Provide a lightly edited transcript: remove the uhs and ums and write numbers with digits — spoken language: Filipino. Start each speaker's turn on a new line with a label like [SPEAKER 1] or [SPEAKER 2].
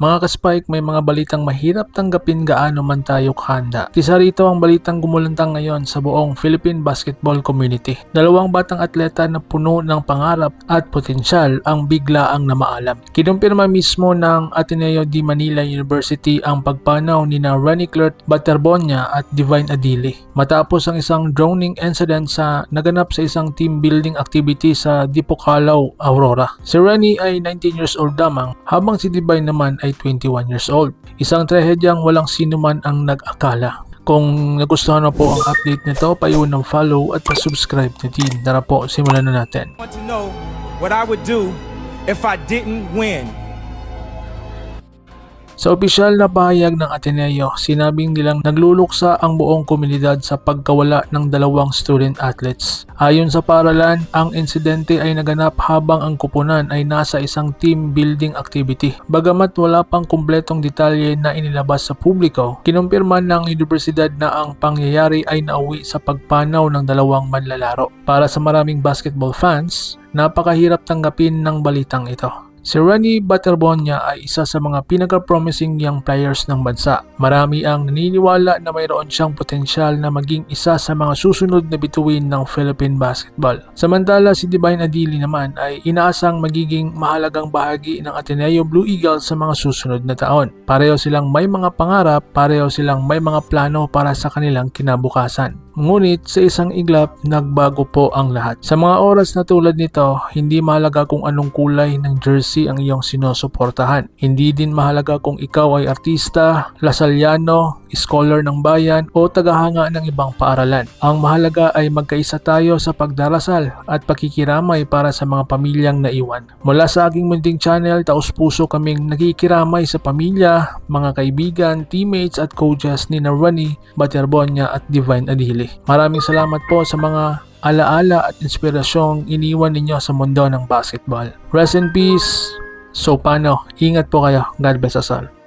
[SPEAKER 1] Mga ka-Spike, may mga balitang mahirap tanggapin gaano man tayo kahanda. Isa rito ang balitang gumulantang ngayon sa buong Philippine basketball community. Dalawang batang atleta na puno ng pangarap at potensyal ang biglaang namaalam. Kinumpirma mismo ng Ateneo de Manila University ang pagpanaw ni Rani Clert Baterbonia at Divine Adili matapos ang isang drowning incident sa naganap sa isang team building activity sa Dipocalaw, Aurora. Si Rani ay 19 years old lamang habang si Divine naman ay 21 years old. Isang trahedyang walang sino man ang nag-akala. Kung nagustuhan mo po ang update nito, paiwan ng follow at pa-subscribe na din. Tara po, simulan na natin.
[SPEAKER 2] I want to know what I would do if I didn't win.
[SPEAKER 1] Sa opisyal na pahayag ng Ateneo, sinabing nilang nagluluksa ang buong komunidad sa pagkawala ng dalawang student athletes. Ayon sa paaralan, ang insidente ay naganap habang ang kupunan ay nasa isang team building activity. Bagamat wala pang kumpletong detalye na inilabas sa publiko, kinumpirma ng universidad na ang pangyayari ay nauwi sa pagpanaw ng dalawang manlalaro. Para sa maraming basketball fans, napakahirap tanggapin ng balitang ito. Si Rani Baterbonia ay isa sa mga pinaka-promising young players ng bansa. Marami ang naniniwala na mayroon siyang potensyal na maging isa sa mga susunod na bituin ng Philippine basketball. Samantala, si Divine Adili naman ay inaasang magiging mahalagang bahagi ng Ateneo Blue Eagles sa mga susunod na taon. Pareho silang may mga pangarap, pareho silang may mga plano para sa kanilang kinabukasan. Ngunit sa isang iglap, nagbago po ang lahat. Sa mga oras na tulad nito, hindi mahalaga kung anong kulay ng jersey ang iyong sinusuportahan. Hindi din mahalaga kung ikaw ay artista, lasalyano, scholar ng bayan o tagahanga ng ibang paaralan. Ang mahalaga ay magkaisa tayo sa pagdarasal at pakikiramay para sa mga pamilyang naiwan. Mula sa aking munting channel, taos-puso kaming nakikiramay sa pamilya, mga kaibigan, teammates at coaches ni Rani Baterbonia at Divine Adili. Maraming salamat po sa mga alaala at inspirasyong iniwan ninyo sa mundo ng basketball. Rest in peace. So paano? Ingat po kayo. God bless us all.